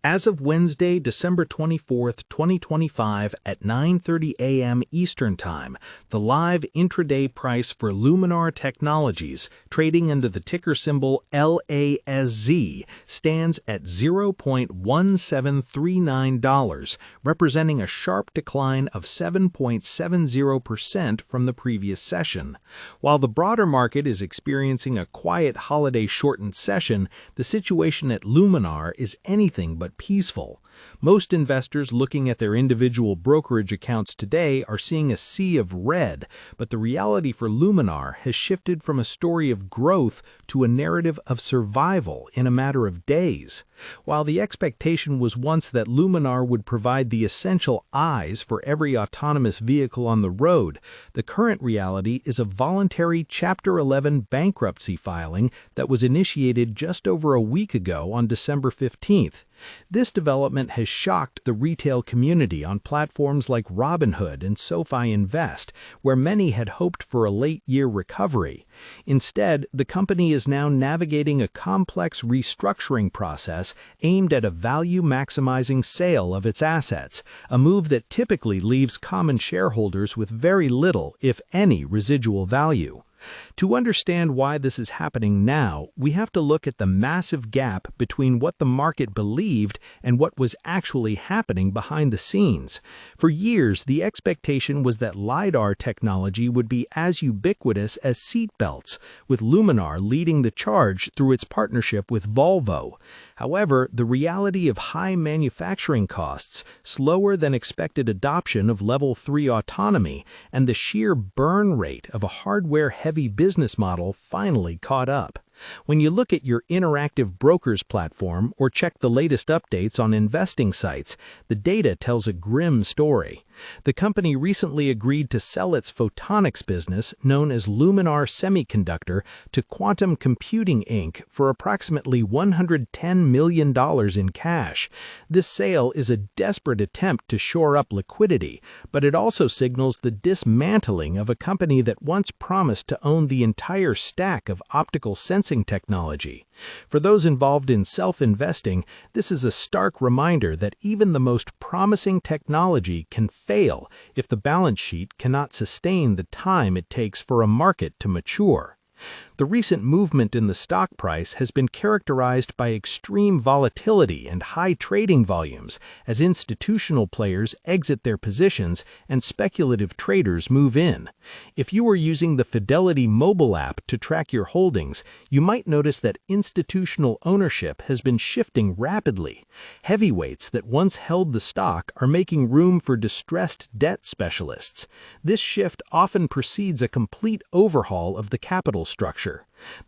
As of Wednesday, December 24th, 2025 at 9:30 a.m. Eastern Time, the live intraday price for Luminar Technologies, trading under the ticker symbol LAZZ, stands at $0.1739, representing a sharp decline of 7.70% from the previous session. While the broader market is experiencing a quiet holiday-shortened session, the situation at Luminar is anything but peaceful. Most investors looking at their individual brokerage accounts today are seeing a sea of red, but the reality for Luminar has shifted from a story of growth to a narrative of survival in a matter of days. While the expectation was once that Luminar would provide the essential eyes for every autonomous vehicle on the road, the current reality is a voluntary Chapter 11 bankruptcy filing that was initiated just over a week ago on December 15th. This development has shocked the retail community on platforms like Robinhood and SoFi Invest, where many had hoped for a late-year recovery. Instead, the company is now navigating a complex restructuring process aimed at a value-maximizing sale of its assets, a move that typically leaves common shareholders with very little, if any, residual value. To understand why this is happening now, we have to look at the massive gap between what the market believed and what was actually happening behind the scenes. For years, the expectation was that LiDAR technology would be as ubiquitous as seatbelts, with Luminar leading the charge through its partnership with Volvo. However, the reality of high manufacturing costs, slower than expected adoption of Level 3 autonomy, and the sheer burn rate of a hardware-heavy business model finally caught up. When you look at your interactive brokers platform or check the latest updates on investing sites, the data tells a grim story. The company recently agreed to sell its photonics business, known as Luminar Semiconductor, to Quantum Computing Inc. for approximately $110 million in cash. This sale is a desperate attempt to shore up liquidity, but it also signals the dismantling of a company that once promised to own the entire stack of optical sensing technology. For those involved in self-investing, this is a stark reminder that even the most promising technology can fail if the balance sheet cannot sustain the time it takes for a market to mature. The recent movement in the stock price has been characterized by extreme volatility and high trading volumes as institutional players exit their positions and speculative traders move in. If you are using the Fidelity mobile app to track your holdings, you might notice that institutional ownership has been shifting rapidly. Heavyweights that once held the stock are making room for distressed debt specialists. This shift often precedes a complete overhaul of the capital structure.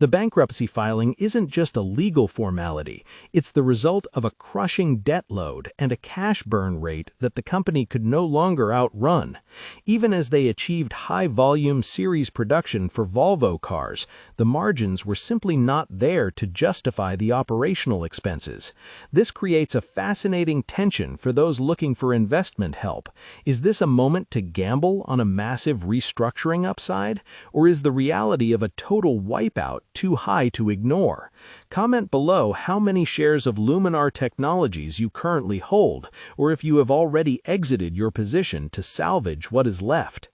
The bankruptcy filing isn't just a legal formality, it's the result of a crushing debt load and a cash burn rate that the company could no longer outrun. Even as they achieved high-volume series production for Volvo cars, the margins were simply not there to justify the operational expenses. This creates a fascinating tension for those looking for investment help. Is this a moment to gamble on a massive restructuring upside, or is the reality of a total wipeout too high to ignore? Comment below how many shares of Luminar Technologies you currently hold, or if you have already exited your position to salvage what is left.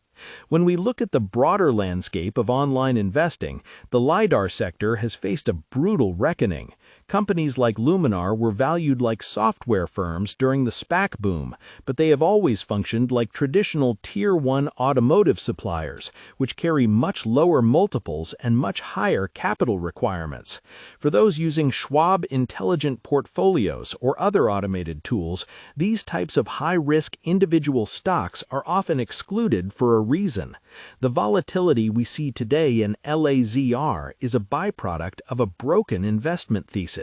When we look at the broader landscape of online investing, the LiDAR sector has faced a brutal reckoning. Companies like Luminar were valued like software firms during the SPAC boom, but they have always functioned like traditional Tier 1 automotive suppliers, which carry much lower multiples and much higher capital requirements. For those using Schwab Intelligent Portfolios or other automated tools, these types of high-risk individual stocks are often excluded for a reason. The volatility we see today in LAZR is a byproduct of a broken investment thesis.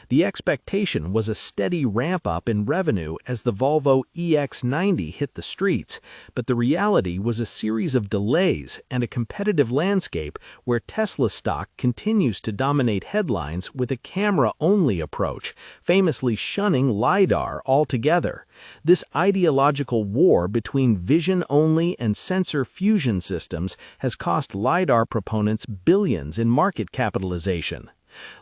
The expectation was a steady ramp-up in revenue as the Volvo EX90 hit the streets, but the reality was a series of delays and a competitive landscape where Tesla stock continues to dominate headlines with a camera-only approach, famously shunning LiDAR altogether. This ideological war between vision-only and sensor fusion systems has cost LiDAR proponents billions in market capitalization.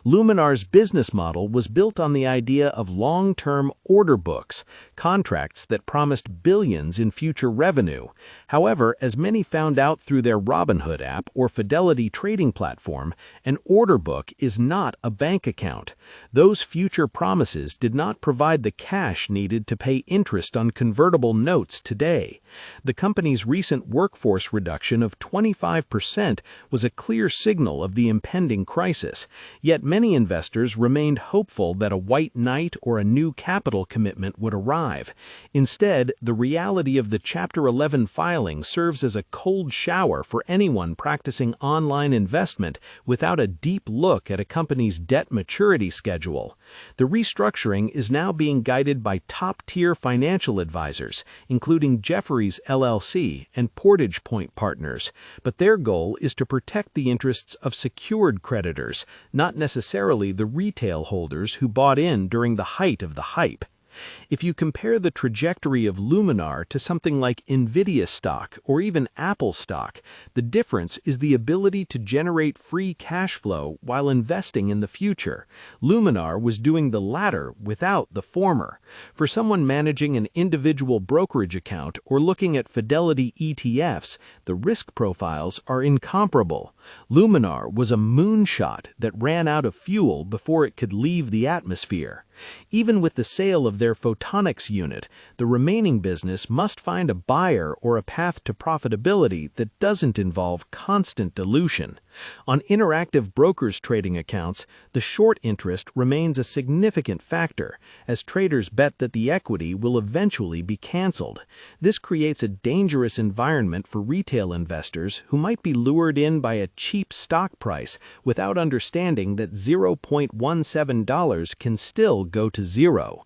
Luminar's business model was built on the idea of long-term order books, contracts that promised billions in future revenue. However, as many found out through their Robinhood app or Fidelity trading platform, an order book is not a bank account. Those future promises did not provide the cash needed to pay interest on convertible notes today. The company's recent workforce reduction of 25% was a clear signal of the impending crisis, yet many investors remained hopeful that a white knight or a new capital commitment would arrive. Instead, the reality of the Chapter 11 filing serves as a cold shower for anyone practicing online investment without a deep look at a company's debt maturity schedule. The restructuring is now being guided by top-tier financial advisors, including Jefferies LLC and Portage Point Partners, but their goal is to protect the interests of secured creditors, not necessarily the retail holders who bought in during the height of the hype. If you compare the trajectory of Luminar to something like Nvidia stock or even Apple stock, the difference is the ability to generate free cash flow while investing in the future. Luminar was doing the latter without the former. For someone managing an individual brokerage account or looking at Fidelity ETFs, the risk profiles are incomparable. Luminar was a moonshot that ran out of fuel before it could leave the atmosphere. Even with the sale of their photonics unit, the remaining business must find a buyer or a path to profitability that doesn't involve constant dilution. On Interactive Brokers trading accounts, the short interest remains a significant factor, as traders bet that the equity will eventually be canceled. This creates a dangerous environment for retail investors who might be lured in by a cheap stock price without understanding that $0.17 can still go to zero.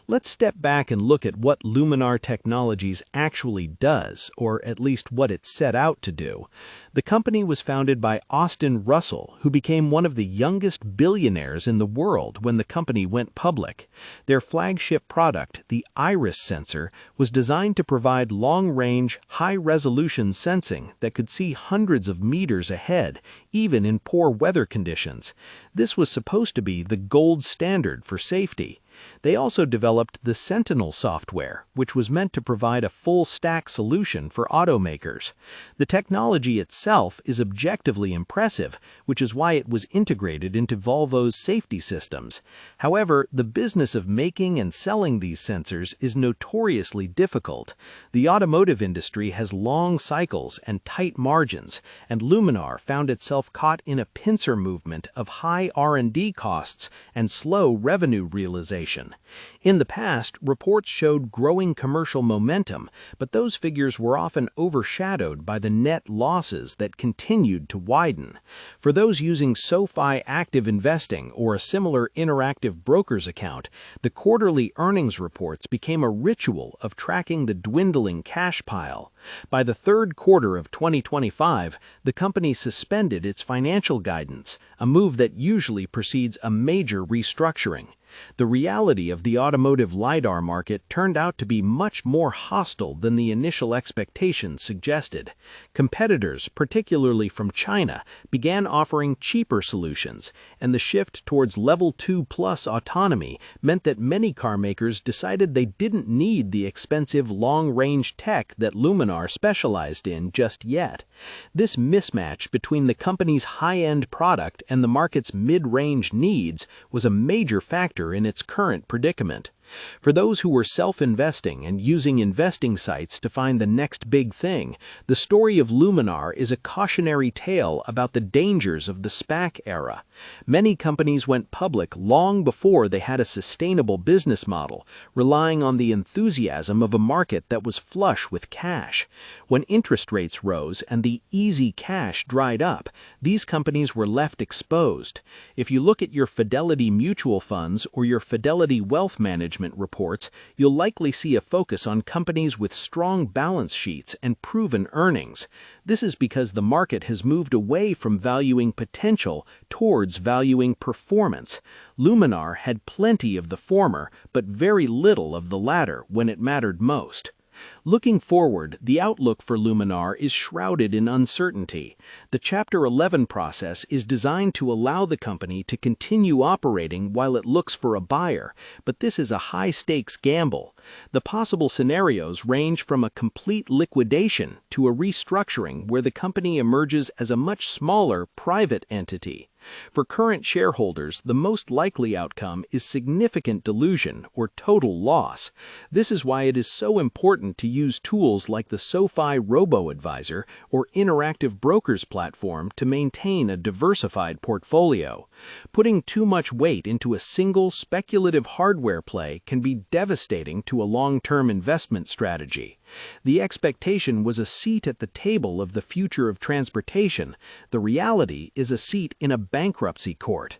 Let's step back and look at what Luminar Technologies actually does, or at least what it set out to do. The company was founded by Austin Russell, who became one of the youngest billionaires in the world when the company went public. Their flagship product, the Iris sensor, was designed to provide long-range, high-resolution sensing that could see hundreds of meters ahead, even in poor weather conditions. This was supposed to be the gold standard for safety. They also developed the Sentinel software, which was meant to provide a full-stack solution for automakers. The technology itself is objectively impressive, which is why it was integrated into Volvo's safety systems. However, the business of making and selling these sensors is notoriously difficult. The automotive industry has long cycles and tight margins, and Luminar found itself caught in a pincer movement of high R&D costs and slow revenue realization. In the past, reports showed growing commercial momentum, but those figures were often overshadowed by the net losses that continued to widen. For those using SoFi Active Investing or a similar Interactive Brokers account, the quarterly earnings reports became a ritual of tracking the dwindling cash pile. By the third quarter of 2025, the company suspended its financial guidance, a move that usually precedes a major restructuring. The reality of the automotive LiDAR market turned out to be much more hostile than the initial expectations suggested. Competitors, particularly from China, began offering cheaper solutions, and the shift towards Level 2 Plus autonomy meant that many car makers decided they didn't need the expensive long-range tech that Luminar specialized in just yet. This mismatch between the company's high-end product and the market's mid-range needs was a major factor in its current predicament. For those who were self-investing and using investing sites to find the next big thing, the story of Luminar is a cautionary tale about the dangers of the SPAC era. Many companies went public long before they had a sustainable business model, relying on the enthusiasm of a market that was flush with cash. When interest rates rose and the easy cash dried up, these companies were left exposed. If you look at your Fidelity mutual funds or your Fidelity Wealth Management reports, you'll likely see a focus on companies with strong balance sheets and proven earnings. This is because the market has moved away from valuing potential towards valuing performance. Luminar had plenty of the former, but very little of the latter when it mattered most. Looking forward, the outlook for Luminar is shrouded in uncertainty. The Chapter 11 process is designed to allow the company to continue operating while it looks for a buyer, but this is a high-stakes gamble. The possible scenarios range from a complete liquidation to a restructuring where the company emerges as a much smaller private entity. For current shareholders, the most likely outcome is significant dilution or total loss. This is why it is so important to use tools like the SoFi Robo-Advisor or Interactive Brokers platform to maintain a diversified portfolio. Putting too much weight into a single speculative hardware play can be devastating to a long-term investment strategy. The expectation was a seat at the table of the future of transportation. The reality is a seat in a bankruptcy court.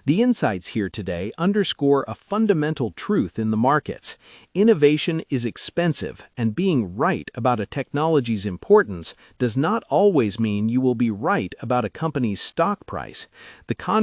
The insights here today underscore a fundamental truth in the markets. Innovation is expensive, and being right about a technology's importance does not always mean you will be right about a company's stock price. The